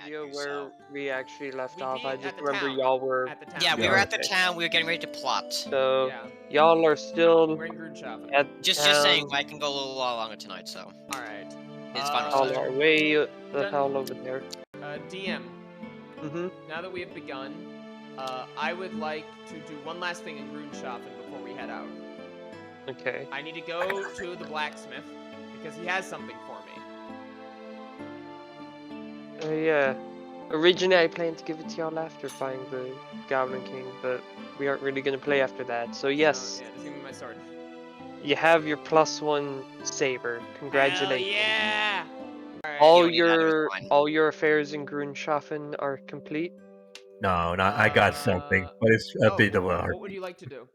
idea you, where so... we actually left We off. I beat just at the remember town. y'all were. At the town. Yeah, we Yeah, were at the okay. town, we were getting ready to plot. So Yeah. y'all are still We're in Grünschafen. at Just town, saying, I can go a little while longer tonight, so... Alright. It's fine. on our way the hell over there. DM, Mm-hmm. now that we have begun, I would like to do one last thing in Grünschafen before we head out. Okay. I need to go to the blacksmith, because he has something for me. Yeah. Originally, I planned to give it to y'all after fighting the Goblin King, but we aren't really gonna play after that. So yes, So, yeah, just give me my sword. you have your +1 saber. Congratulations. Hell yeah! Alright. All You don't need that, it was your fine. all your affairs in Grünschafen are complete. No, I got something, but it's a bit of a hard What would you like to do?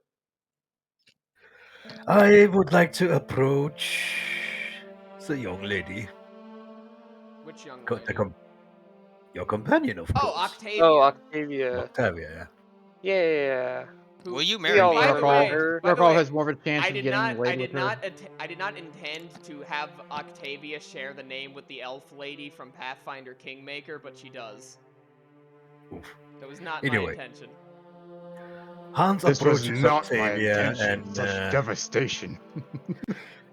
I would like to approach the young lady. Which young Co- lady? the com- your companion, of Oh, course. Octavia. Oh, Octavia. Octavia. Yeah. Who- Will you We marry all me? By the remember way, her. by the Rockall way, has more of a chance I of did getting not. laid I with did her. not. I did not intend to have Octavia share the name with the elf lady from Pathfinder Kingmaker, but she does. Oof. That was not my Anyway. intention. Hans This was approaches not my Octavia intention. and Such devastation.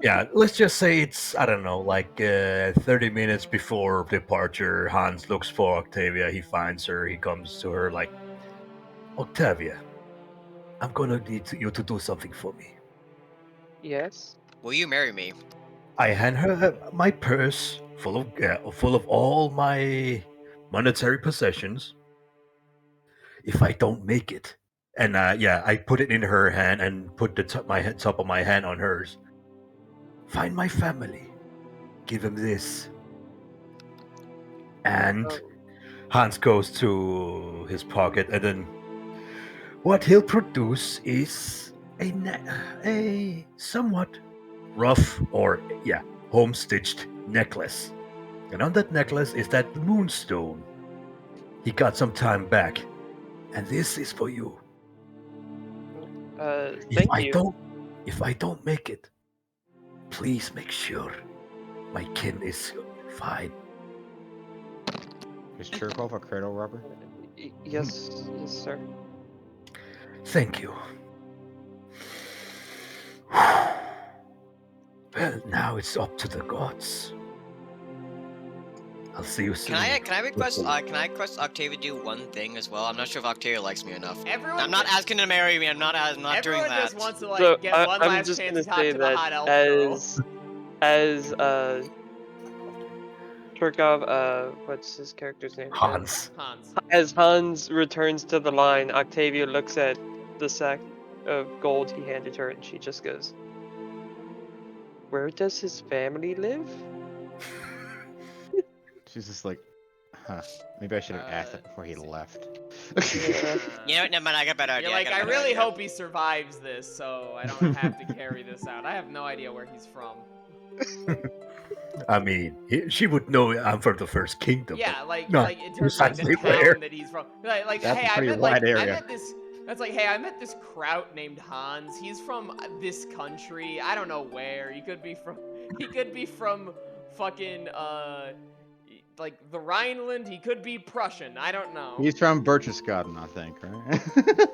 yeah, let's just say it's, I don't know, like 30 minutes before departure. Hans looks for Octavia. He finds her. He comes to her like, Octavia, I'm gonna need you to do something for me. Yes. Will you marry me? I hand her my purse full of all my monetary possessions. If I don't make it, and I put it in her hand and put the top of my hand on hers. Find my family. Give him this. And Oh. Hans goes to his pocket, and then what he'll produce is a somewhat rough or home-stitched necklace. And on that necklace is that moonstone. He got some time back, and this is for you. Thank you. If I don't make it, please make sure my kin is fine. Is Chirkov a cradle robber? Yes, yes, sir. Thank you. Well, now it's up to the gods. I'll see you soon. Can I request Octavia to do one thing as well? I'm not sure if Octavia likes me enough. Everyone. I'm not asking to marry me. I'm not doing Everyone that. just wants to like So get one I'm last just chance gonna to talk say to the hot elf girl. as Turkov, what's his character's name? Hans. Hans. As Hans returns to the line, Octavia looks at the sack of gold he handed her, and she just goes, "Where does his family live?" She's just like, huh. Maybe I should have asked that before he left. You know what? Never mind. I got a better idea. You're like, got a I better really idea. hope he survives this, so I don't have to carry this out. I have no idea where he's from. I mean, she would know I'm from the First Kingdom. Yeah, like no, in terms of like, the precisely where. town that he's from. Like That's hey, a I pretty met wide like I area. met this. That's like, hey, I met this kraut named Hans. He's from this country. I don't know where. He could be from. He could be from fucking like the Rhineland. He could be Prussian. I don't know. He's from Berchtesgaden, I think, right?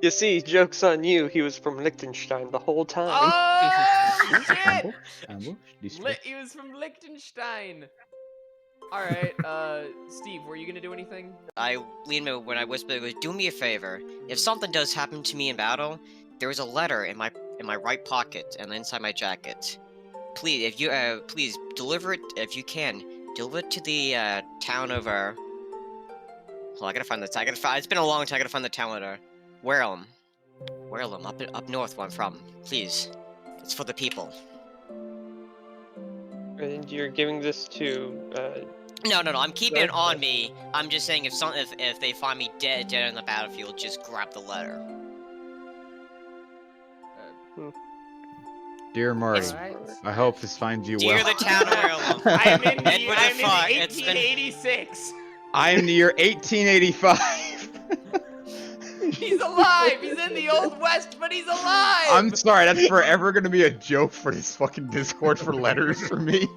You see, joke's on you. He was from Liechtenstein the whole time. Oh shit! Ambush? He was from Liechtenstein. All right, Steve, were you gonna do anything? I lean me when I whisper, "Do me a favor. If something does happen to me in battle, there is a letter in my right pocket and inside my jacket. Please, if you please deliver it if you can. Deliver it to the town of Well, I gotta find the. It's been a long time. I gotta find the town of Warelum, up north where I'm from. Please, it's for the people." And you're giving this to No, I'm keeping it Okay. on me. I'm just saying if they find me dead on the battlefield, just grab the letter. Dear Murray, Alright. I hope this finds you Dear well. the town of Warelum. I'm in the, Edward I'm in Fuck, it's been- 1886. I'm the year 1885. He's alive. He's in the old west, but he's alive. I'm sorry, that's forever gonna be a joke for this fucking Discord for letters for me.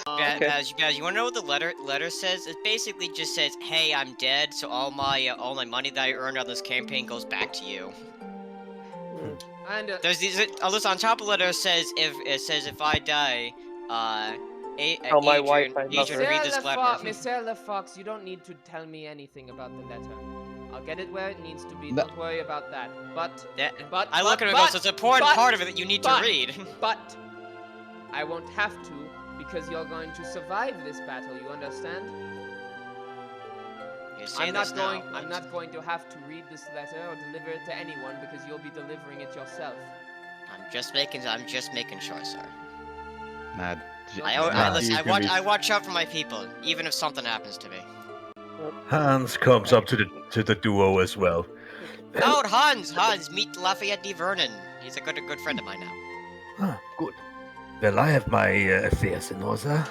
Baz, Okay. Baz, you wanna know what the letter says? It basically just says, "Hey, I'm dead, so all my money that I earned on this campaign goes back to you." And There's these. Listen, on top of the letter says if I die, Tell my wife I love Adrian, her. read this letter. Mr. LeFox, you don't need to tell me anything about the letter. I'll get it where it needs to be. No. Don't worry about that. But I look at it and go, so it's an important part of it that you need to read. But I won't have to because you're going to survive this battle. You understand? You say I'm this not now, I'm but- not going to have to read this letter or deliver it to anyone because you'll be delivering it yourself. I'm just making sure, sir. Nah, I watch out for my people, even if something happens to me. Hans comes up to the duo as well. Oh, Hans, meet Lafayette D. Vernon. He's a good friend of mine now. Ah, good. Well, I have my affairs in order.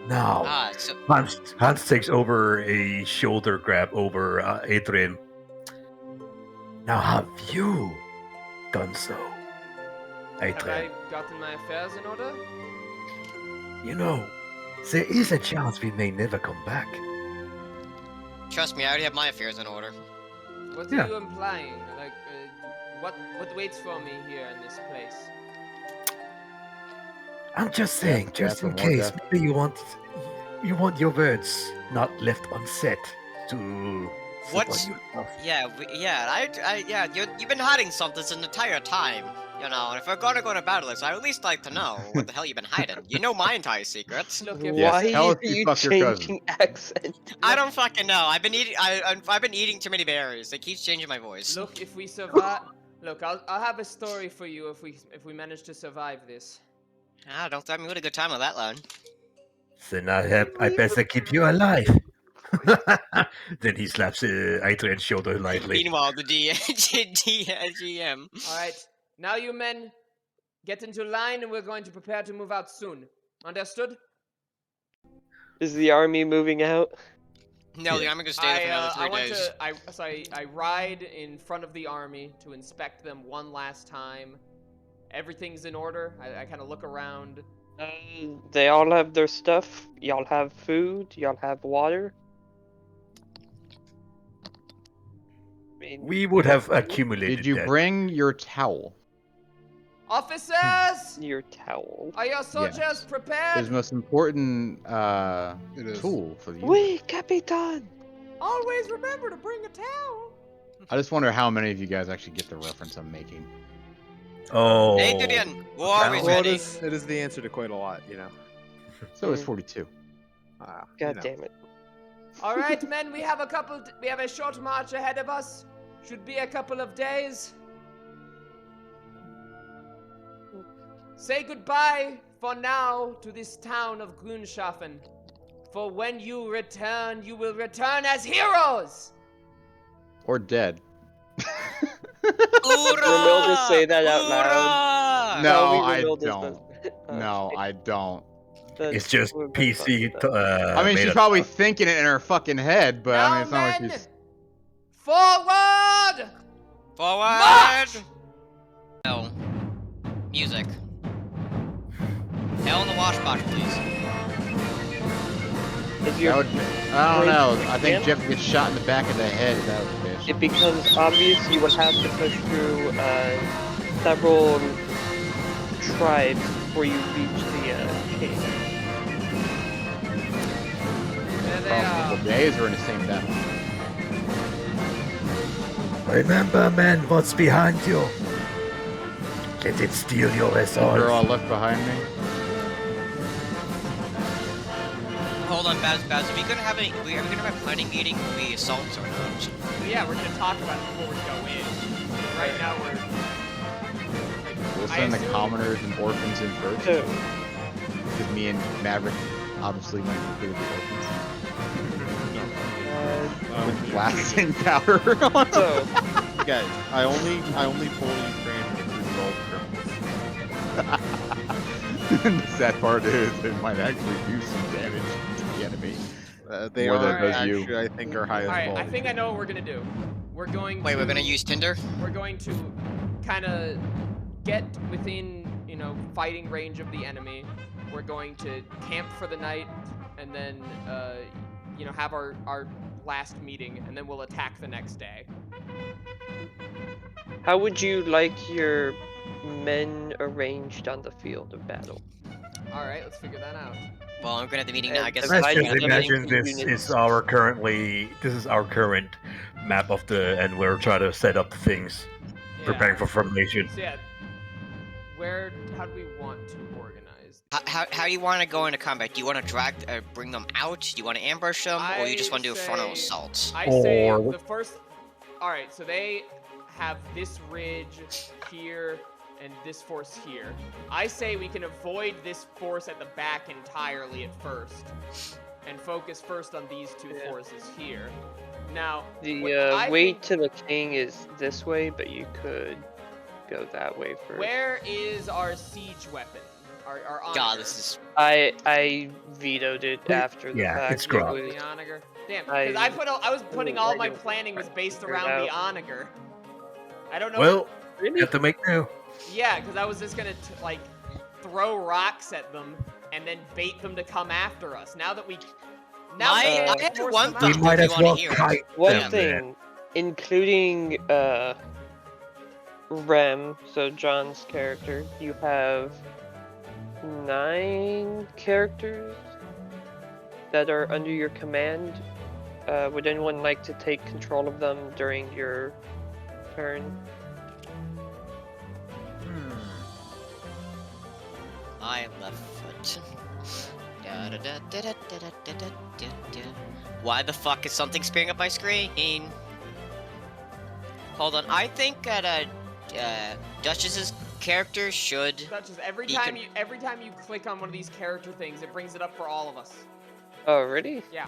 Now, So Hans takes over a shoulder grab over Adrian. Now, have you done so, Have Adrian? I gotten my affairs in order? You know, there is a chance we may never come back. trust me, I already have my affairs in order. What Yeah. are you implying? Like, what waits for me here in this place? I'm just saying, just Death in and more case, death. maybe you want your words not left unsaid to What's- someone you love. Yeah, you've been hiding something this entire time. You know, and if we're gonna go to battle, I would at least like to know what the hell you've been hiding. You know my entire secrets. Look, if Yes, Why tell are us you you fuck your cousin. changing accent? I don't fucking know. I've been eating too many berries. It keeps changing my voice. Look, if we survive, look, I'll have a story for you if we manage to survive this. Don't throw me with a good time on that line. Then I better keep you alive. Then he slaps Adrian's shoulder lightly. Meanwhile, the GM. All right, now you men, get into line, and we're going to prepare to move out soon. Understood? Is the army moving out? No, Yeah. I'm gonna stay there for another 3 days. I ride in front of the army to inspect them one last time. Everything's in order. I kind of look around. They all have their stuff. Y'all have food. Y'all have water. I mean, We would have accumulated Did you that. bring your towel? Officers, your towel. are your soldiers Yes. It's prepared? the most important It is. tool for you. Oui, Capitan. Always remember to bring a towel. I just wonder how many of you guys actually get the reference I'm making. Oh. Adrian, we're always Well, Well, ready. it is the answer to quite a lot, you know. So it's 42. God You know. damn it. All right, men, we have a short march ahead of us. Should be a couple of days. Say goodbye for now to this town of Grünschaffen. For when you return, you will return as heroes. Or dead. Hoorah! say that out loud? Hoorah! No, we I Ramildis don't. does- No, I don't. that's- It's just we're PC. fucked up. I mean, made she's up probably stuff. thinking it in her fucking head, but I mean, it's not like men, she's. forward! Forward! March! Hell. Music. Hell in the washbox, please. If That you're, would, I don't know. I think Yeah. Jeff gets shot in the back of the head. That was bitch. it becomes obvious you will have to push through several tribes before you reach the cave. There they Probably a are. couple days we're in the same battle. Remember, man, what's behind you? Let it steal your The girl I resolve. left behind me. Hold on, Baz. Are we gonna have are we gonna have a planning meeting for the assaults or not? Yeah, we're gonna talk about it before we go in. Right now We'll I send the assume- commoners and orphans in first. So, Because me and Maverick obviously might be the orphans. With blasting powder. so Guys, I only pull Ukraine because all criminals. And the sad part is it might actually do some damage to the enemy. They More than are it does you. actually, I think, our highest Alright, I quality. think I know what we're gonna do. We're going Wait, to, we're gonna use Tinder? We're going to kind of get within, fighting range of the enemy, we're going to camp for the night, and then you know, have our last meeting, and then we'll attack the next day. How would you like your men arranged on the field of battle? All right, let's figure that out. Well, I'm gonna have the meeting now. I And guess the that's Let's value the just of meeting. imagine this units. is our current map of the, and we're trying to set up things, preparing for formation. So yeah, how do we want to organize? How do you want to go into combat? Do you want to bring them out? Do you want to ambush them, or you just want to do a frontal assault? I say Or- the first. All right, so they have this ridge here and this force here. I say we can avoid this force at the back entirely at first, and focus first on these two forces here. Now, The I way think- to the king is this way, but you could go that way first. where is our siege weapon? Our onager? God, this is. I vetoed it after the Yeah, fact. it's scrubbed. The onager. Damn, because I was putting all my planning was based figure it around the out. onager. I don't know. Well, you Really? have to make do. Yeah, because I was just gonna like throw rocks at them and then bait them to come after us. Now that we, I can't had force one them thought. We out. might you as wanna well hear it. kite One them, thing, man. including Rem, so John's character, you have 9 characters that are under your command. Would anyone like to take control of them during your turn? I left foot. Da-da-da-da-da-da-da-da-da-da. Why the fuck is something spearing up my screen? Hold on, I think that Duchess's character should. Such as every He time can- you click on one of these character things, it brings it up for all of us. Oh, really? Yeah.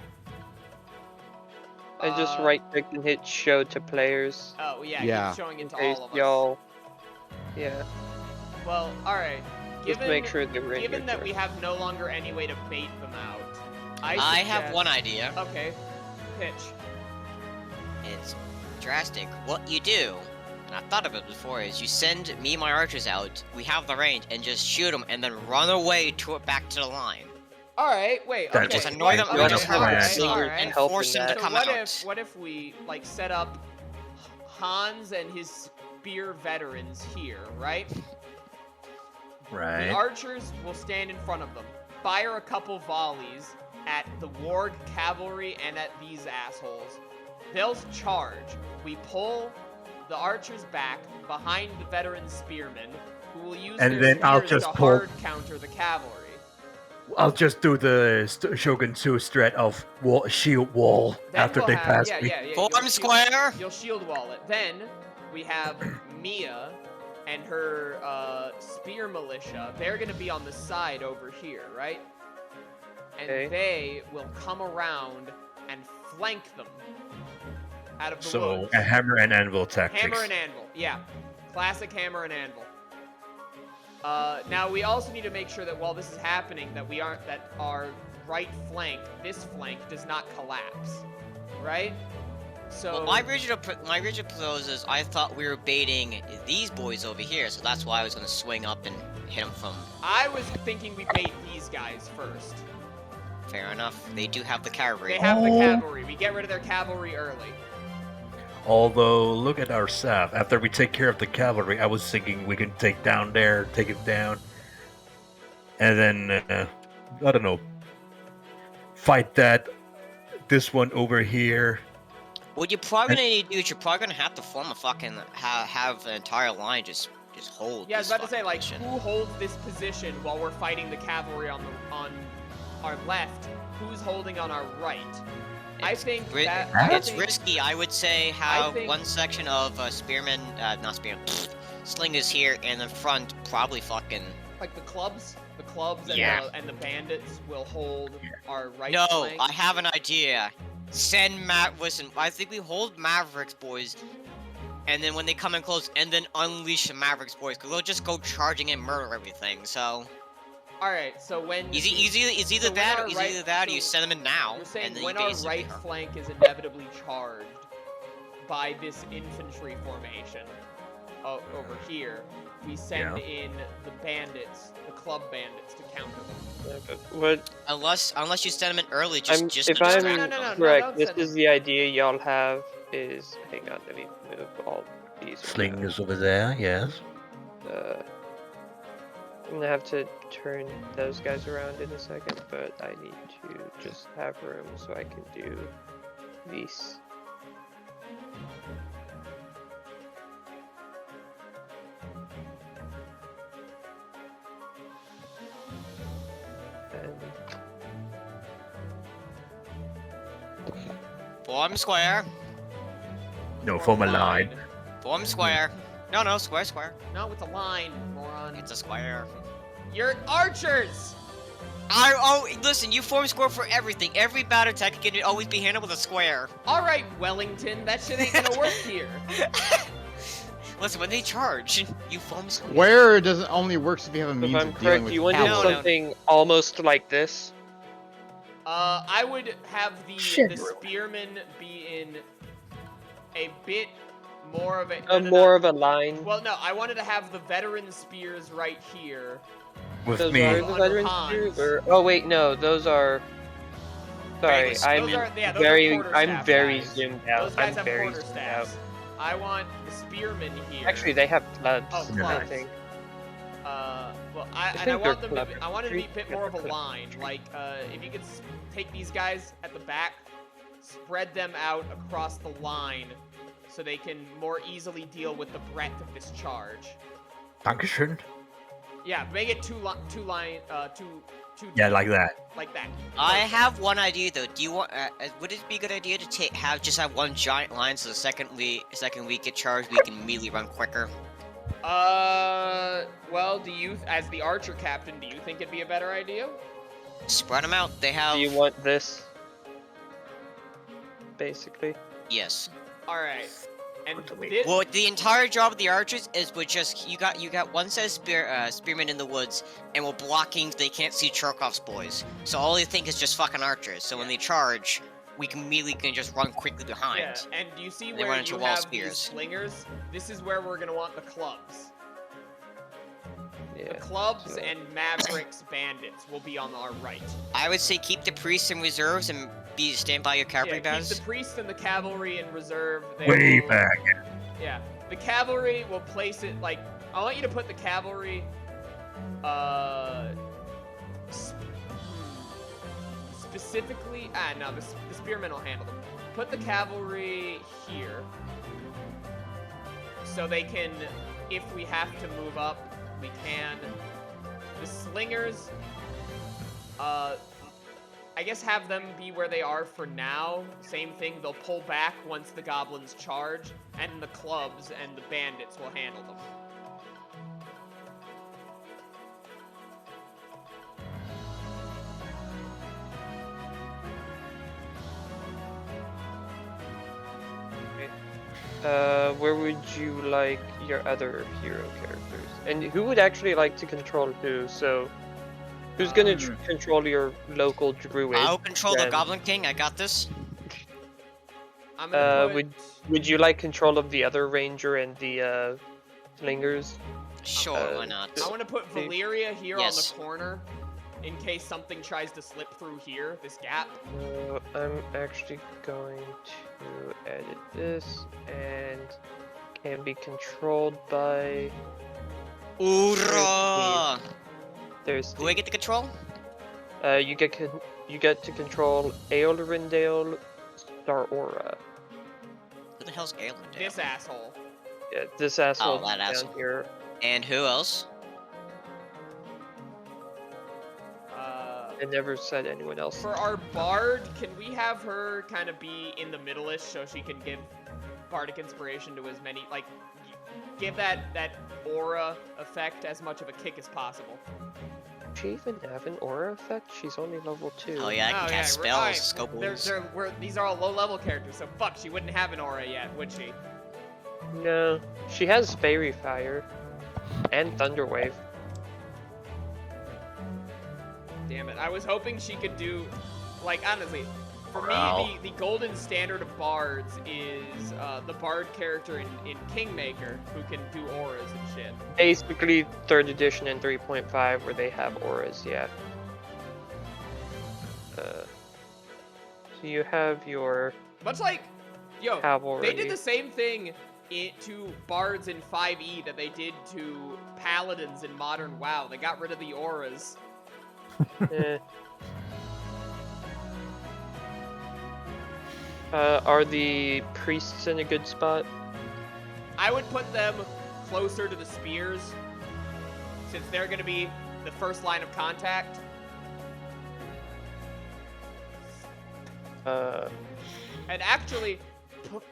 I just right click and hit show to players. Oh yeah, Yeah. keep showing it to In case all of us. y'all. Yeah, Well, all right. just make sure they were in Given your that turn. we have no longer any way to bait them out, I have suggest- one idea. Okay, pitch. It's drastic. What you do, and I've thought of it before, is you send me and my archers out, we have the range, and just shoot them, and then run away to it back to the line. All right, wait. That's Okay. Just annoy them, You or just just have have a them Alright, slinger alright. and help force in them that. to So come what out. what if we like set up Hans and his spear veterans here, right? The Right. archers will stand in front of them, fire a couple volleys at the warg cavalry and at these assholes. They'll charge. We pull the archers back behind the veteran spearmen, who will use And their then I'll spears just to pull- hard counter the cavalry. I'll just do the Shogun 2 strat of shield wall Then after we'll they have- pass yeah, me. Yeah, yeah, Form you'll shield- square! You'll shield wall it. Then we have Mia and her spear militia. They're gonna be on the side over here, right? And Okay. they will come around and flank them out of the So woods. a hammer and anvil tactics. Hammer and anvil, yeah. Classic hammer and anvil. Now we also need to make sure that while this is happening, that our right flank, this flank, does not collapse, right? So Well, my original proposal is I thought we were baiting these boys over here, so that's why I was gonna swing up and hit them from. I was thinking we bait these guys first. Fair enough. They do have the cavalry. They have the Oh. cavalry. We get rid of their cavalry early. Although, look at our staff. After we take care of the cavalry, I was thinking we can take down there, take it down, and then I don't know, fight this one over here. What you're probably gonna need to do is you're probably gonna have to form a fucking have an entire line just hold. Yeah, I was this about to say, fucking like, position. who holds this position while we're fighting the cavalry on our left? Who's holding on our right? I It's think ri- that I it's think- risky. I would say have think- one section of spearmen, not spearmen, slingers here, and the front probably fucking. like the clubs and, Yeah. and the bandits will hold our right No, flank. I have an idea. Send Listen, I think we hold Mavericks boys, and then when they come in close, and then unleash the Mavericks boys, because they'll just go charging and murder everything. So All right, so when it's either so when that, our or right- you so send them in now, You're saying and then when you our basically right are. flank is inevitably charged by this infantry formation. over here, we send Yeah. in the bandits, the club bandits, to counter them. Yeah, but what Unless you send them in early, if to No, I'm no, no, no, correct, don't this send is the idea y'all have is hang on, let me move all these around. Slingers over there, yes. I'm gonna have to turn those guys around in a second, but I need to just have room so I can do these. And Form square. No, form a line. Form square. No, square. No, it's a line, moron. It's a square. You're archers! Listen, you form square for everything. Every battle tech can always be handled with a square. Alright, Wellington, that shit ain't gonna work here. Listen, when they charge, you form square. Where doesn't only works if you have a if means I'm of dealing correct, with you want to do No, cavalry. something almost like this. I would have the Shit. spearmen be in a bit more of a... More of a line. Well, no, I wanted to have the veteran spears right here. With Those me. are Under the veteran Hans. spears, or oh wait, no, those are. Sorry, Those I'm those are very, quarterstaff I'm very guys. zoomed out. Those guys I'm have very quarter zoomed out. staffs. I want the spearmen here. Actually, they have clubs. Oh, I clubs. think. Well, I I think want they're them to be, clever. I want it to be a bit more of a Clever. line. Like, if you could take these guys at the back, spread them out across the line, so they can more easily deal with the breadth of this charge. Dankeschön. Yeah, make it two Yeah, like that. like that. I have one idea though. Do you want? Would it be a good idea to have one giant line so the second we get charged, we can immediately run quicker? Well, as the archer captain, do you think it'd be a better idea? Spread them out. They have. Do you want this? Basically. Yes. All right. And What do we- this, Well, the entire job of the archers is with just you got one set of spearmen in the woods, and we're blocking. They can't see Churkov's boys, so all they think is just fucking archers. So when they charge, we can immediately just run quickly behind. yeah, and do you see They where run into you wall have spears. these slingers? This is where we're gonna want the clubs. Yeah. The clubs so- and Mavericks bandits will be on our right. I would say keep the priests in reserves and stand by your cavalry Yeah, keep guys. the priests and the cavalry in reserve. They Way will- back. Yeah, the cavalry will place it like I want you to put the cavalry. Specifically, no, the spearmen will handle them. Put the cavalry here, so they can, if we have to move up, we can. The slingers, I guess have them be where they are for now. Same thing, they'll pull back once the goblins charge, and the clubs and the bandits will handle them. Where would you like your other hero characters? And who would actually like to control who? So, who's gonna control your local druid? I'll control the then? Goblin King. I got this. I'm gonna put, Would you like control of the other ranger and the slingers? Sure, why not? I want to put Okay. Valyria here Yes. on the corner, in case something tries to slip through here, this gap. I'm actually going to edit this and can be controlled by. Oorah! There's Who I get to control? you get to control Aelrindale Starora. Who the hell's Galen? This asshole. Yeah, this asshole that down asshole. here. And who else? I never said anyone else. For our bard, can we have her kind of be in the middle-ish so she can give bardic inspiration to as many, like, give that aura effect as much of a kick as possible? Does she even have an aura effect? She's only level 2. Oh yeah, I can cast we're- spells, alright, scope they're- wounds. these are all low-level characters, so fuck, she wouldn't have an aura yet, would she? No, she has Fairy Fire and Thunder Wave. Damn it, I was hoping she could do, like, honestly, For Wow. me, the golden standard of bards is the bard character in Kingmaker who can do auras and shit. Basically, 3rd edition and 3.5 where they have auras, yeah. So you have your Much like, yo, cavalry. they did the same thing to bards in 5e that they did to paladins in modern WoW. They got rid of the auras. Eh. Are the priests in a good spot? I would put them closer to the spears, since they're going to be the first line of contact. And actually,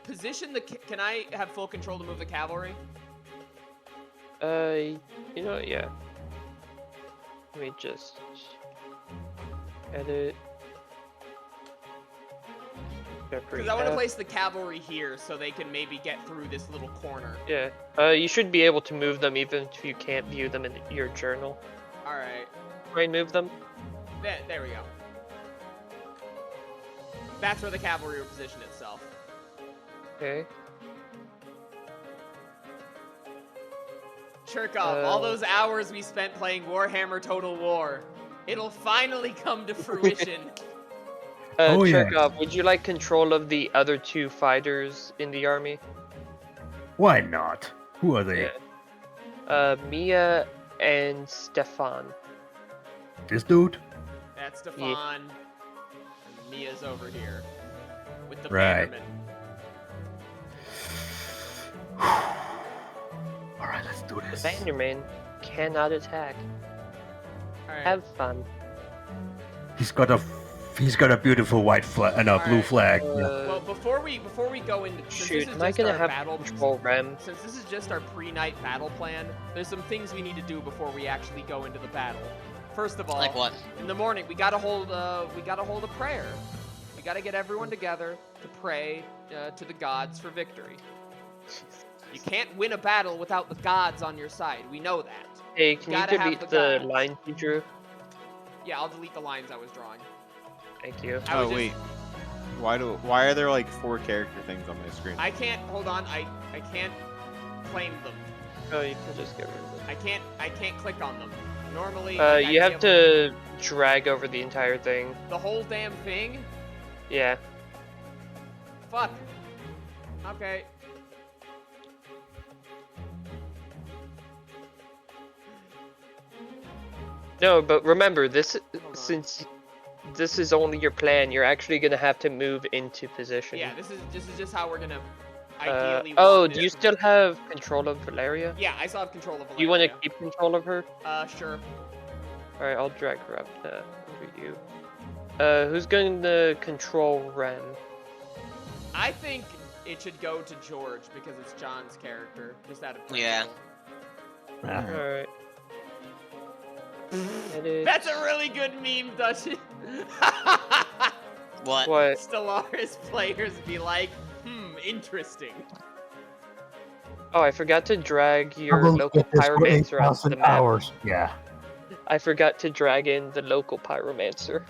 position the... Can I have full control to move the cavalry? You know, yeah. Let me just edit. Because I want to place the cavalry here so they can maybe get through this little corner. Yeah. You should be able to move them even if you can't view them in your journal. Alright. Right, move them. There we go. That's where the cavalry will position itself. Okay. Chirkov, all those hours we spent playing Warhammer Total War, it'll finally come to fruition. Oh, yeah. Chirkov, would you like control of the other 2 fighters in the army? Why not? Who are they? Yeah. Mia and Stefan. This dude? That's Stefan. And Mia's over here. With the Right. bannerman. Alright, let's do this. Bannerman cannot attack. Alright. Have fun. He's got a beautiful white flag and a blue Alright. flag. Well, before we go into Shoot, am I gonna have control Rem? Since this is just our pre-night battle plan, there's some things we need to do before we actually go into the battle. First of all, Like what? in the morning we gotta hold a prayer. We gotta get everyone together to pray to the gods for victory. You can't win a battle without the gods on your side. We know that. Hey, can you Gotta have delete the the gods. lines you drew? Yeah, I'll delete the lines I was drawing. Thank you. I was Oh just- wait, why are there like 4 character things on my screen? I can't hold on. I can't claim them. Oh, you can just get rid of it. I can't click on them. Normally, like, You I'd have be able- to drag over the entire thing. the whole damn thing. Yeah. Fuck. Okay. No, but remember, this on. since this is only your plan, you're actually gonna have to move into position. Yeah, this is just how we're gonna ideally. Oh, want do this you to still work. have control of Valeria? Yeah, I still have control of Valeria. Do you want to keep control of her? Sure. Alright, I'll drag her up over you. Who's going to control Ren? I think it should go to George because it's John's character. Just out of principle. Yeah. Alright. Edit. That's a really good meme, Dusty. What? What? Stellaris players be like, interesting. Oh, I forgot to drag I your will local get this for pyromancer onto the 8,000 map. hours. Yeah. I forgot to drag in the local pyromancer.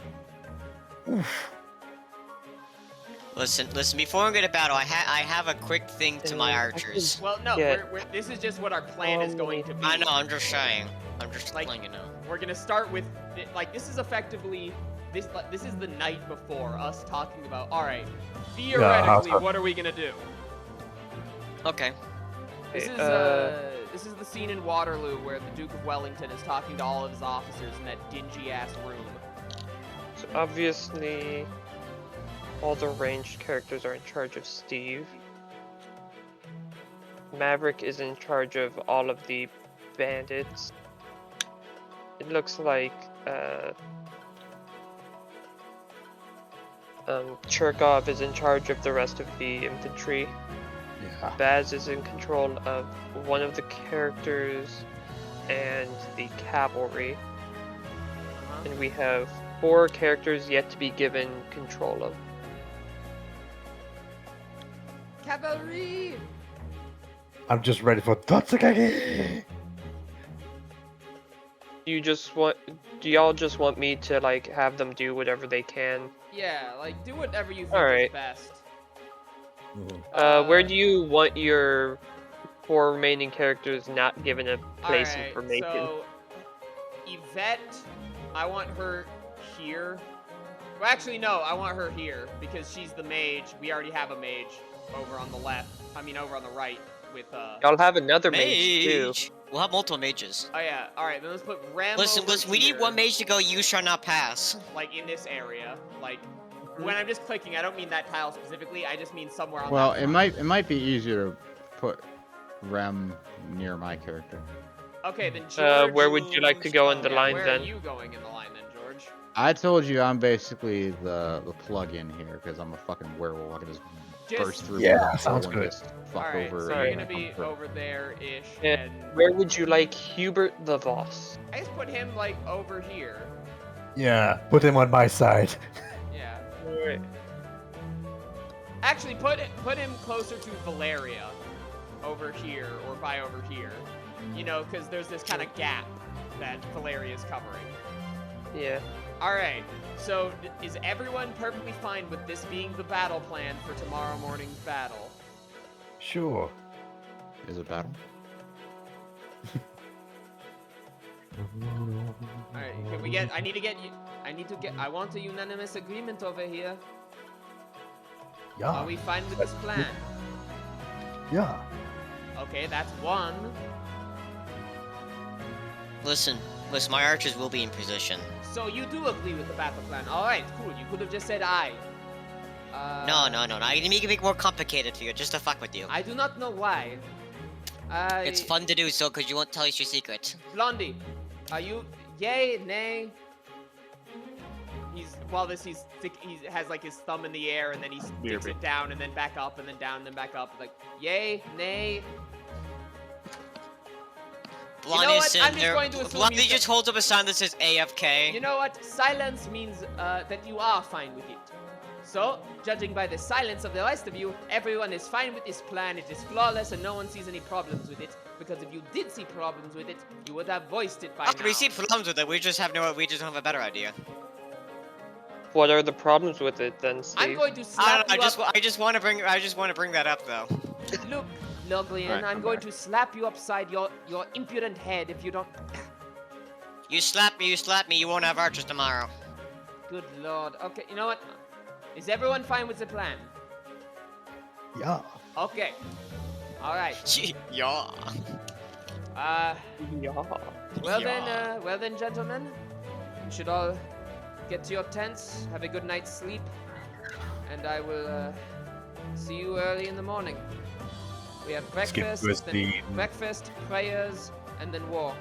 Listen. Before we go to battle, I have a quick thing to my I archers. Well, no, Yeah. this is just what our plan is going to be. I know. I'm just saying. I'm just Like- letting you know. We're gonna start with like this is effectively this is the night before us talking about. All right, theoretically, how's what are we gonna do? Okay. This is this is the scene in Waterloo where the Duke of Wellington is talking to all of his officers in that dingy ass room. So obviously, all the ranged characters are in charge of Steve. Maverick is in charge of all of the bandits. It looks like Cherkov is in charge of the rest of the infantry. Yeah. Baz is in control of one of the characters and the cavalry. And we have 4 characters yet to be given control of. Cavalry. Oh, I'm just ready for Tatsukage. Do y'all just want me to like have them do whatever they can? Yeah, like do whatever you think Alright. is best. Where do you want your 4 remaining characters not given a place Alright, information? so Yvette, I want her here. Well, actually, no, I want her here because she's the mage. We already have a mage over on the left. I mean, over on the right with Y'all have another mage too. Mage. We'll have multiple mages. Oh yeah. All right, then let's put Rem. Listen, over we need here, one mage to go. You shall not pass. like in this area. Like when I'm just clicking, I don't mean that tile specifically. I just mean somewhere on. Well, that it front. might be easier to put Rem near my character. Okay, then George. Where would you like to go in the yeah, line where then? are you going in the line then, George? I told you I'm basically the plug-in here because I'm a fucking werewolf. I can just burst through. Yeah, the sounds hole and good. just fuck All right, over. so Alright. you're gonna be over there-ish, Yeah. and Where would you like Hubert the Voss? I just put him like over here. Yeah, put him on my side. Yeah. Alright. Actually, put him closer to Valeria, over here or by over here. You know, because there's this kind of gap that Valeria is covering. Yeah. All right. So is everyone perfectly fine with this being the battle plan for tomorrow morning's battle? Sure. Is it battle? All right. Can we get? I want a unanimous agreement over here. Yeah. Are we fine with this plan? Yeah. Okay, that's one. Listen, my archers will be in position. So you do agree with the battle plan. All right, cool. You could have just said I. No. I can make it more complicated for you, just to fuck with you. I do not know why. It's fun to do so, because you won't tell us your secret. Blondie, are you yay, nay? He has like his thumb in the air and then he sticks it down and then back up and then down and then back up. Like, yay, nay? Blondie what? is I'm sitting just there. going to assume Blondie you just holds up a sign that says AFK. You know what? Silence means that you are fine with it. So, judging by the silence of the rest of you, everyone is fine with this plan. It is flawless and no one sees any problems with it. Because if you did see problems with it, you would have voiced it by now. We see problems with it. We just don't have a better idea. What are the problems with it then, Steve? I'm going to I slap don't know. you up. I just want to bring that up though. Look, Loglian, Alright, I'm I'm going back. to slap you upside your impudent head if you don't. You slap me, you won't have archers tomorrow. Good lord. Okay, you know what? Is everyone fine with the plan? Yeah. Okay. All right. Yeah. Yeah. Well then, gentlemen, you should all get to your tents, have a good night's sleep, and I will see you early in the morning. We have breakfast, breakfast, prayers, and then war.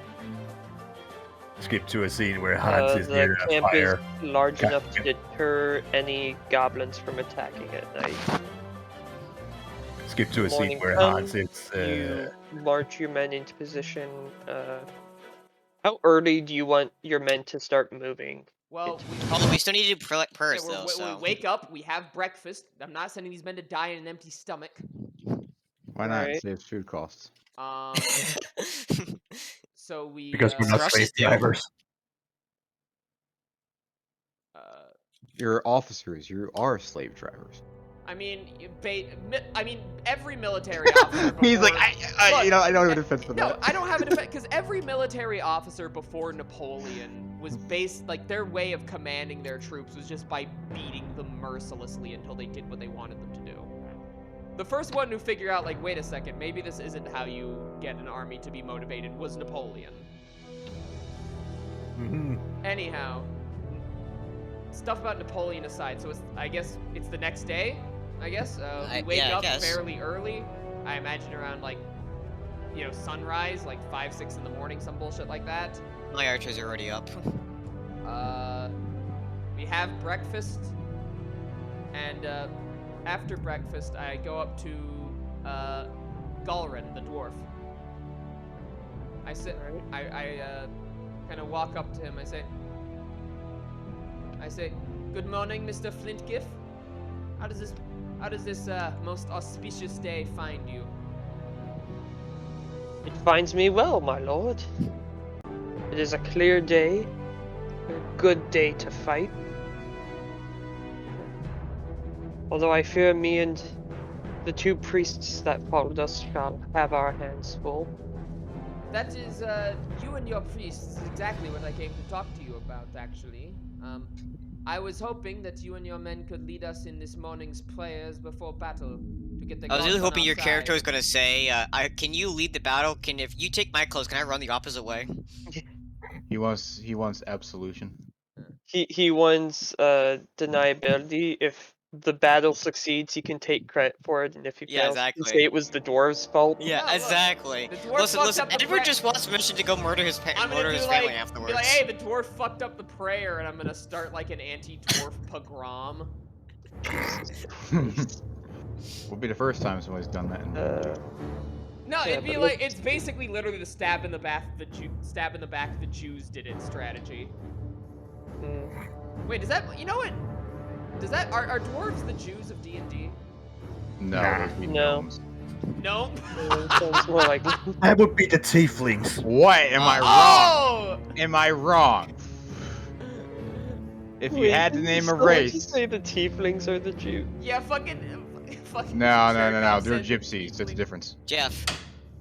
Skip to a scene where Hans is the near a camp fire. is large enough to deter any goblins from attacking at night. Skip to a scene Morning where comes, Hans is. You march your men into position. How early do you want your men to start moving? Well, We still need to do prayers we though. So. wake up, we have breakfast. I'm not sending these men to die in an empty stomach. Why not? Alright. It saves food costs. So we Because we're not Rushes slave do. drivers. You're officers. You are slave drivers. I mean, every military officer. He's like, before- Look, I don't have a defense for No, that. I don't have a defense because every military officer before Napoleon was based, like, their way of commanding their troops was just by beating them mercilessly until they did what they wanted them to do. The first one who figured out, like, wait a second, maybe this isn't how you get an army to be motivated was Napoleon. Mhm. Anyhow, stuff about Napoleon aside, so I guess it's the next day. We wake yeah, I up guess. fairly early. I imagine around like, sunrise, like 5, 6 in the morning, some bullshit like that. My archers are already up. We have breakfast, and after breakfast, I go up to Gulrin, the dwarf. I sit. I kind of walk up to him. I say, "Good morning, Mr. Flintgiff. How does this most auspicious day find you?" It finds me well, my lord. It is a clear day, a good day to fight. Although I fear me and the two priests that followed us shall have our hands full. That is, you and your priests is exactly what I came to talk to you about, actually. I was hoping that you and your men could lead us in this morning's prayers before battle to get the I was really gods on hoping our your character side. was gonna say, can you lead the battle? If you take my clothes, can I run the opposite way? He wants absolution. He wants deniability. If the battle succeeds, he can take credit for it, and if he Yeah, fails, he can exactly. say it was the dwarves' fault. Yeah, No, look, exactly. the dwarf fucked up the Edward just wants permission to go murder his I'm gonna murder do his like, family afterwards. be like, hey, the dwarf fucked up the prayer, and I'm gonna start like an anti-dwarf pogrom. Would be the first time somebody's done that in No, Yeah, it'd be but like, it's basically literally the stab in the back the Jews did it strategy. Wait, does that, you know what? Does that, are dwarves the Jews of D&D? No, Nah. those be No. gnomes. Nope. Sounds more like That would be the tieflings. What? Am I wrong? Oh! Am I wrong? If you Wait, had to didn't name a someone race. just say the tieflings are the Jews? Yeah, fucking No. Sherkov They're said gypsies. That's a tiefling. difference. Jeff.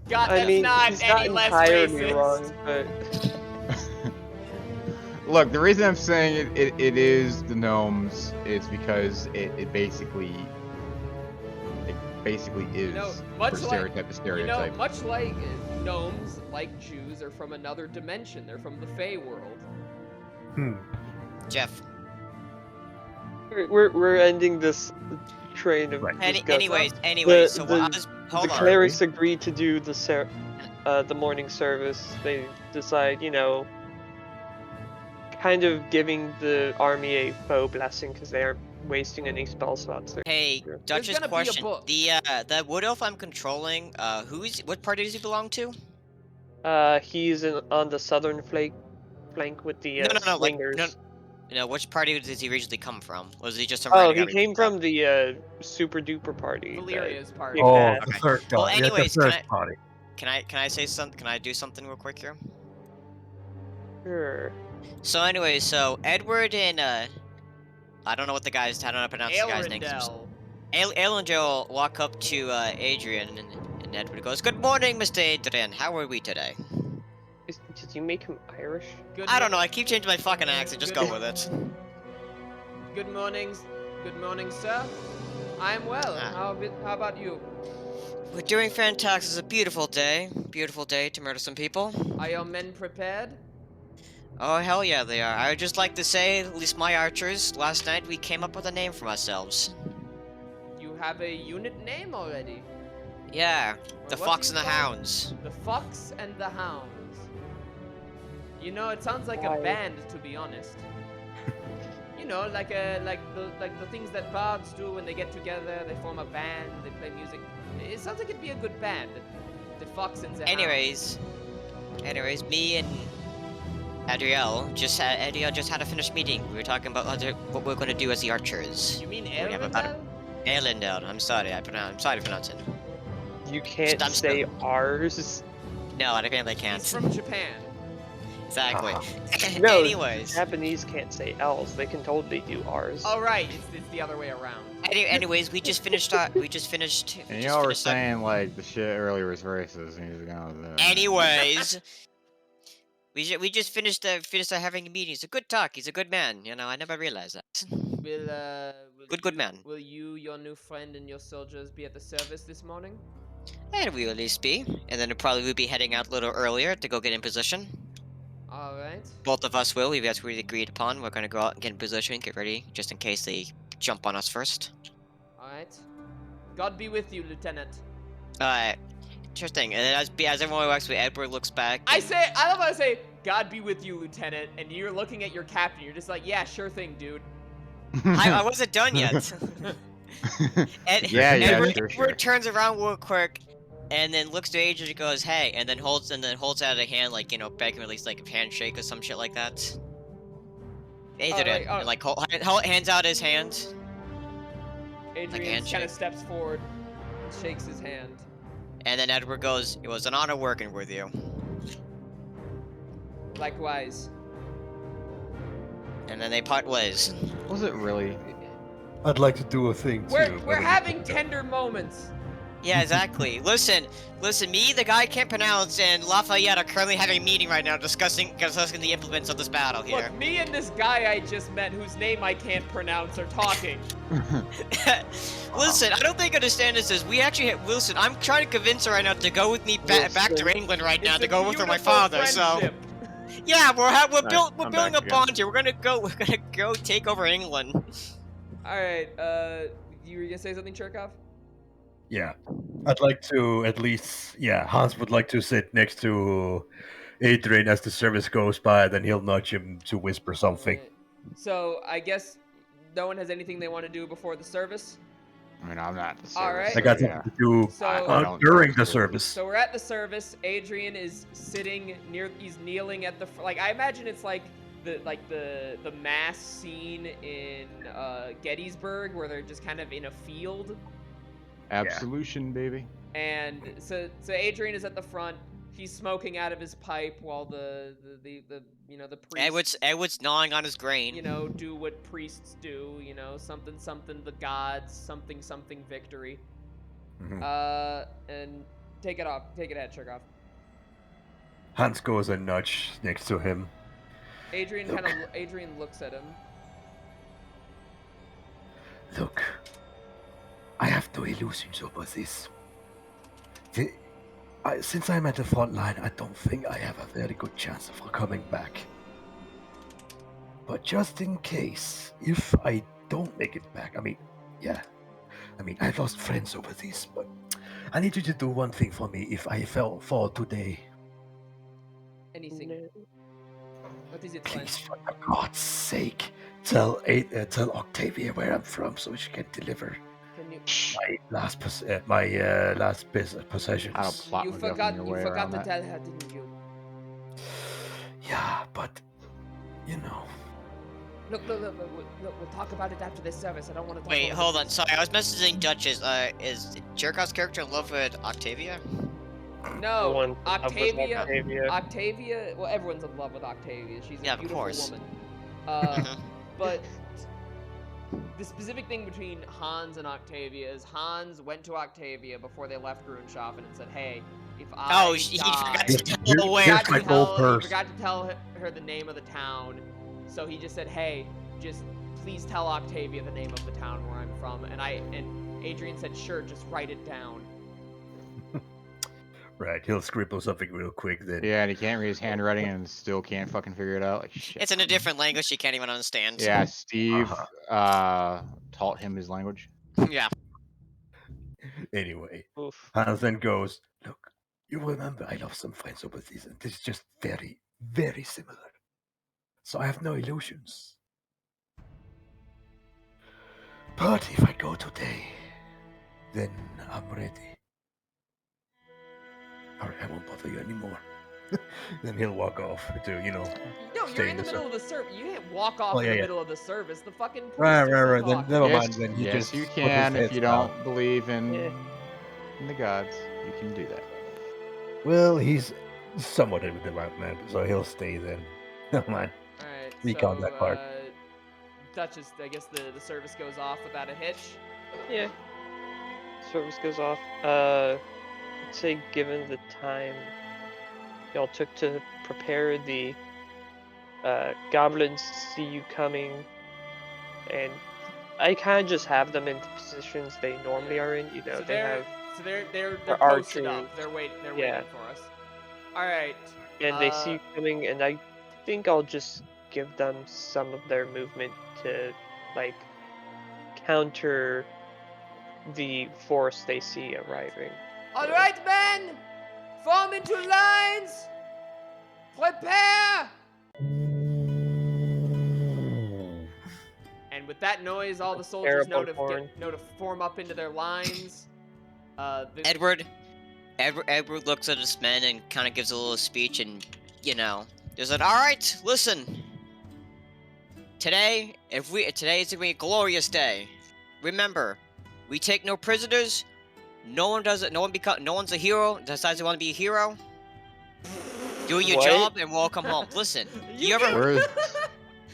God, I that's mean, not he's any not less entirely racist. wrong, but Look, the reason I'm saying it is the gnomes is because it basically is You know, for much stereotype to stereotype. much like gnomes, like Jews, are from another dimension. They're from the Fey world. Jeff. we're ending this train of Right. discussion. Anyways, so the, hold the on. clerics agree to do the morning service. They decide, kind of giving the army a faux blessing because they aren't wasting any spell slots. Hey, Sure. Duchess, gonna be a question. book. The wood elf I'm controlling, what party does he belong to? He's on the southern flank with the No, like, swingers. which party does he originally come from? Was he just some Oh, random he guy we came picked up? from the super duper party. Valeria's party. Big Oh, bad. the Okay. third Well, party. anyways, the third party. Can I say something? Can I do something real quick here? Sure. So anyways, so Edward and I don't know what the guy's. I don't know how to pronounce the guy's name. Elendel walk up to Adrian and Edward goes, "Good morning, Mr. Adrian. How are we today?" Did you make him Irish? I don't know. I keep changing my fucking accent. Just go with it. Good morning, sir. I'm well. Ah. How about you? We're doing fantastic. It's a beautiful day. Beautiful day to murder some people. Are your men prepared? Oh, hell yeah, they are. I would just like to say, at least my archers, last night we came up with a name for ourselves. You have a unit name already. Yeah, Well, the what Fox do and you the call it? Hounds. The Fox and the Hounds. You know, it sounds like Why? a band, to be honest. You know, like the things that bards do when they get together. They form a band. They play music. It sounds like it'd be a good band. The Fox and the Anyways, me and Adriel just had a finished meeting. We were talking about what we're gonna do as the archers. Hounds. You mean have about Elrondel? Elendel. I'm sorry to pronounce it. You can't I'm say still- ours. No, I think they can't. He's from Japan. Exactly. No, Anyways. Japanese can't say L's. They can totally do ours. Oh right, it's the other way around. Anyways, we just finished. And y'all were saying like the shit earlier was racist. And he's going, Anyways, we just finished having a meeting. He's a good talk. He's a good man. You know, I never realized that. Will Good man. Will you, your new friend, and your soldiers be at the service this morning? And we will at least be. And then probably we'll be heading out a little earlier to go get in position. All right. Both of us will. That's what we agreed upon. We're gonna go out and get in position, get ready, just in case they jump on us first. All right. God be with you, Lieutenant. Interesting. And then as everyone walks away, Edward looks back. I love how I say, God be with you, Lieutenant, and you're looking at your captain. You're just like, yeah, sure thing, dude. I wasn't done yet. Yeah, Edward sure. turns around real quick, and then looks to Adrian and goes, "Hey," and then holds out a hand, like, begging release, like a handshake or some shit like that. Adrian, oh. and, like, hands out his hand. Adrian handshake. kind of steps forward, and shakes his hand. And then Edward goes, "It was an honor working with you." Likewise. And then they part ways. Was it really? I'd like to do a thing too. We're but having tender moments. Yeah, exactly. Listen, me, the guy I can't pronounce, and Lafayette are currently having a meeting right now discussing the implements of this battle here. Look, me and this guy I just met, whose name I can't pronounce, are talking. Listen, I don't think understand this is we actually listen. I'm trying to convince her right now to go with me back to England right now It's to a go with my beautiful father. friendship. So yeah, we're I'm building back a bond here. We're gonna go take over England. All right. You were gonna say something, Cherkov? Yeah, I'd like to at least. Yeah, Hans would like to sit next to Adrian as the service goes by. Then he'll nudge him to whisper something. Alright. So I guess no one has anything they want to do before the service. I mean, I'm not the service. Alright. I got so, something to do So- I don't during know. the service. So we're at the service. Adrian is sitting near. He's kneeling at the. Like I imagine it's like the mass scene in Gettysburg where they're just kind of in a field. Absolution, baby. And so Adrian is at the front. He's smoking out of his pipe while the priest, Edward's gnawing on his grain. do what priests do. Something the gods, something victory. Mhm. And take it ahead, Cherkov. Hans goes and nudge next to him. Adrian Look. Adrian looks at him. Look, I have no illusions over this. Since I'm at the front line, I don't think I have a very good chance of coming back. But just in case, if I don't make it back, I lost friends over this, but I need you to do one thing for me if I fall today. Anything. No. What is it, friend? Please, for God's sake, tell Octavia where I'm from so she can deliver Can you? my last possessions. I'll plot You MacGuffin forgot. your You way forgot around to that. tell her, didn't you? Yeah, but you know. Look. We'll talk about it after this service. I don't want to talk. Wait, about hold it. on. Sorry, I was messaging Duchess. Is Cherkov's character in love with Octavia? No, Everyone in love with Octavia. Octavia. Well, everyone's in love with Octavia. She's a Yeah, of beautiful course. woman. Mhm. But the specific thing between Hans and Octavia is Hans went to Octavia before they left Grunschaufen and said, "Hey, if I Oh, he forgot die, to tell her where. Here's my gold he purse. forgot to tell her the name of the town, so he just said, "Hey, just please tell Octavia the name of the town where I'm from." And Adrian said, "Sure, just write it down." Right, he'll scribble something real quick then. Yeah, and he can't read his handwriting and still can't fucking figure it out. Like shit. It's in a different language she can't even understand. Yeah, Steve Uh-huh. taught him his language. Yeah. Anyway, Oof. Hans then goes, look, you remember I lost some friends over this, and this is just very, very similar. So I have no illusions. But if I go today, then I'm ready. Alright, I won't bother you anymore. Then he'll walk off to, No, stay you're in the the middle of the service. You can't walk off Well, in the yeah. middle of the service. The fucking priest Right. is still Then talking. never yes, mind. Then he yes, just you put his can if head you down. don't believe in Yeah. the gods. You can do that. Well, he's somewhat a devout man, so he'll stay then. Never mind. Alright, Recon so, that part. Duchess, I guess the service goes off without a hitch. Yeah. Service goes off. I'd say given the time y'all took to prepare, the goblins see you coming, and I kind of just have them in the positions they normally are in. You know, So they have, they're they're posted archers. up. They're waiting Yeah. for us. Alright. and they see you coming, and I think I'll just give them some of their movement to, like, counter the force they see arriving. Alright, men! Form into lines! Prepare! And with that noise, all the soldiers know to, Terrible know to form up into their lines. Edward looks at his men and kind of gives a little speech, and there's an all right. Listen, today is gonna be a glorious day. Remember, we take no prisoners. No one does it. No one's a hero. Decides they want to be a hero. Do your What? job and welcome home. Listen, you ever? Where's...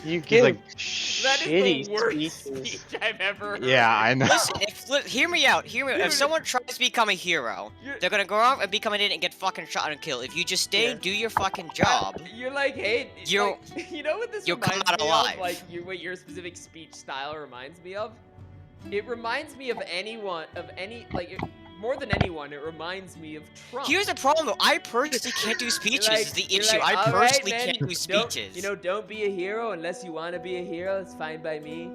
You He's give like, That shitty is the worst speeches. speech I've ever heard. Yeah, I know. Listen, hear me out. Hear me out. If Dude. someone tries to become a hero, You're- they're gonna go out and become an idiot and get fucking shot and killed. If you just stay and do your fucking job, You're like, hey, You'll- like, you know what this you'll come reminds out me alive. of? Like, what your specific speech style reminds me of? It reminds me of more than anyone, it reminds me of Trump. here's the problem though. I personally can't do speeches. You're is the you're issue. I "All right, personally man, can't do don't- speeches. Don't be a hero unless you want to be a hero. It's fine by me.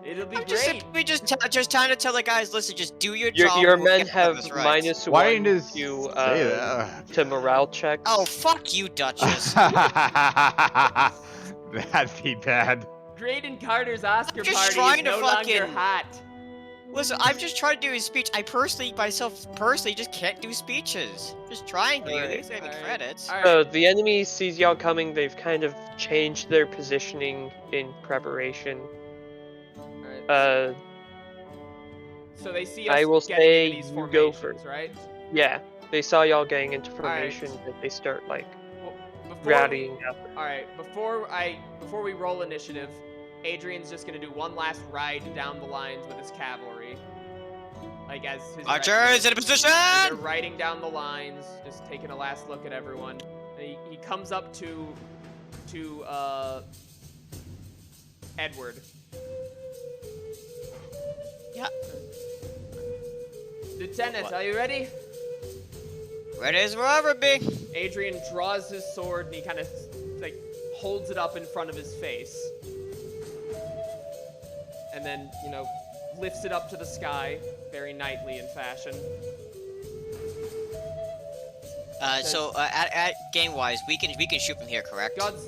It'll be I'm just great. simply just trying to tell the guys, listen, just do your Your job. your and we'll men get have this right. minus Why one does to say that? to morale checks. Oh, fuck you, Duchess. That'd be bad. Graydon Carter's Oscar just party trying is to no longer fucking- hot. Listen, I'm just trying to do his speech. I personally, myself, just can't do speeches. Just trying to. Alright. There's any Alright. credits. Alright. So the enemy sees y'all coming. They've kind of changed their positioning in preparation. Alright. So they see us I will getting say into these you go formations, right? Yeah, they saw y'all getting into Alright. formation, but they start like Well, rallying up. Alright, before we roll initiative, Adrian's just gonna do one last ride down the lines with his cavalry. Like as his Archers in a position! they're riding down the lines, just taking a last look at everyone. And he comes up to Edward. Yeah. Lieutenant, What? are you ready? Ready as we'll ever be. Adrian draws his sword and he kind of like holds it up in front of his face. And then, lifts it up to the sky, very knightly in fashion. At game-wise, we can shoot from here, correct? God's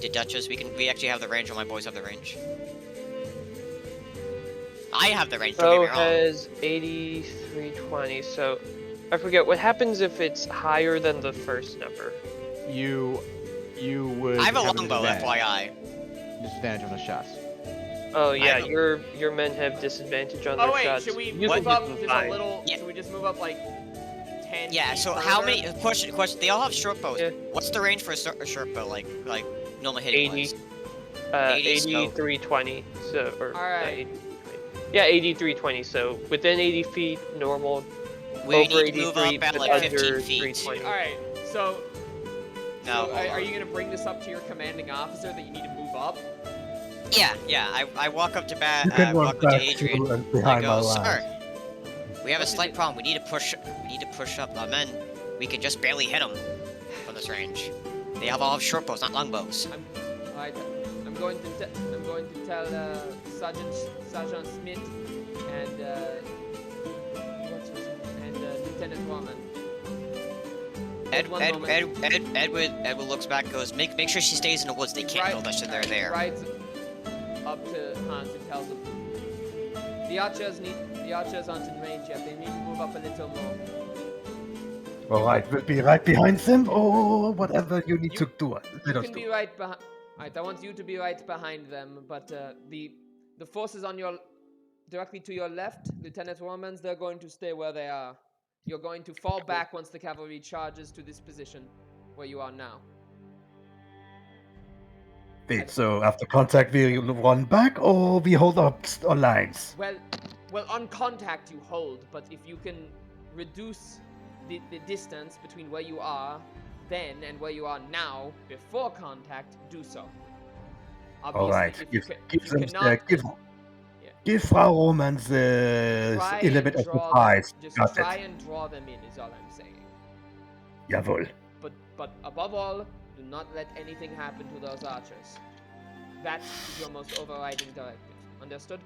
The Duchess, we actually have the range, or my boys have the range. I have the range, don't So get me wrong. has 8320. So I forget what happens if it's higher than the first number. You would I have a a longbow, disadvantage. FYI. Disadvantage on the shots. Oh yeah, don't- your men have disadvantage on their Oh wait, shots. should we You move can up hit them just fine. a little? Yeah. Should we just move up like 10? Yeah, feet so how further? many... Question, they all have short bows. Yeah. What's the range for a short bow, like normal hitting 80. wise? 80, so- 8320. So or Alright. Yeah, 8320. So within 80 feet, normal. We over need to move 83, up at but like under 15 feet. 320. All right, so. No, So, hold are on. you gonna bring this up to your commanding officer that you need to move up? Yeah, I walk up to You can walk run up to back Adrian. to and I behind my go, lines. sir, we have a slight problem. We need to push up our men. We can just barely hit them from this range. They all have short bows, not long bows. All right, I'm going to tell Sergeant Smith and Lieutenant Warman. Edward looks back and goes, make sure she stays in the woods. They can't know that they're there. Rides up to Hans and tells him the archers aren't in range yet. They need to move up a little more. Alright, we'll be right behind them, or whatever you need to do. You Let us can do. be right behind. Alright, I want you to be right behind them, but the forces on directly to your left, Lieutenant Warmans, they're going to stay where they are. You're going to fall back once the cavalry charges to this position where you are now. Wait, so after contact we run back, or we hold up our lines? Well, on contact you hold, but if you can reduce the distance between where you are then and where you are now before contact, do so. Alright, Obviously, if you cannot, give Frau Romans try element and of draw surprise. them, just Got try it. and draw them in is all I'm saying. Jawohl. But above all, do not let anything happen to those archers. That is your most overriding directive. Understood?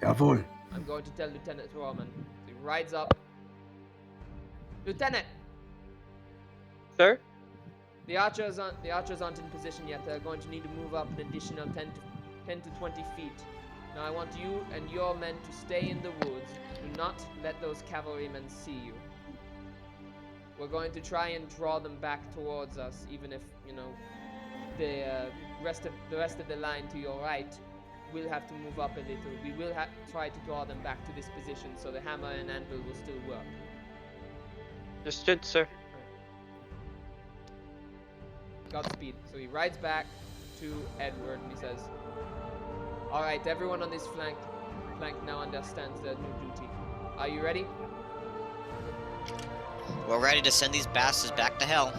Jawohl. I'm going to tell Lieutenant Roman. He rides up. Lieutenant, Sir? the archers aren't in position yet. They're going to need to move up an additional 10 to 20 feet. Now I want you and your men to stay in the woods. Do not let those cavalrymen see you. We're going to try and draw them back towards us, even if, the rest of the line to your right will have to move up a little. We will try to draw them back to this position so the hammer and anvil will still work. Understood, sir. Godspeed. So he rides back to Edward and he says, "Alright, everyone on this flank now understands their new duty. Are you ready?" We're ready to send these bastards back to hell.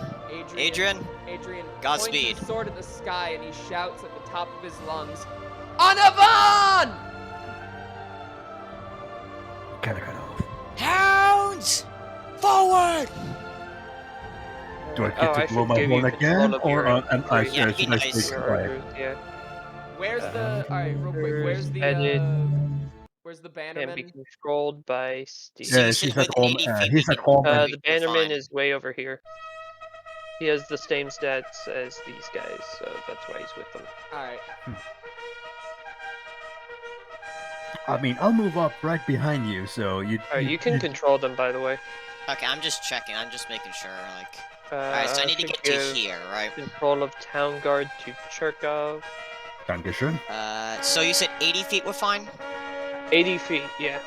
Adrian, Adrian Godspeed. points his sword at the sky and he shouts at the top of his lungs, "En avant!" Kinda cut off. Hounds! Forward! Do I get Oh, to I blow should my give you horn control again, of or your am I infantry. Yeah, be should I nice. stay Your quiet? archers, yeah. Where's the alright, real quick, where's the Headed where's the can be bannerman? controlled by Steve. So you Yeah, said she's at within home. 80 feet He's we at can, home, and The we can bannerman find. is way over here. He has the same stats as these guys, so that's why he's with them. Alright. I mean, I'll move up right behind you, so Alright, you can control them, by the way. Okay, I'm just checking. I'm just making sure. Like, alright, so I need to should get to give here, right? control of town guard to Cherkov. Dankeschön. So you said 80 feet we're fine? 80 feet, yeah.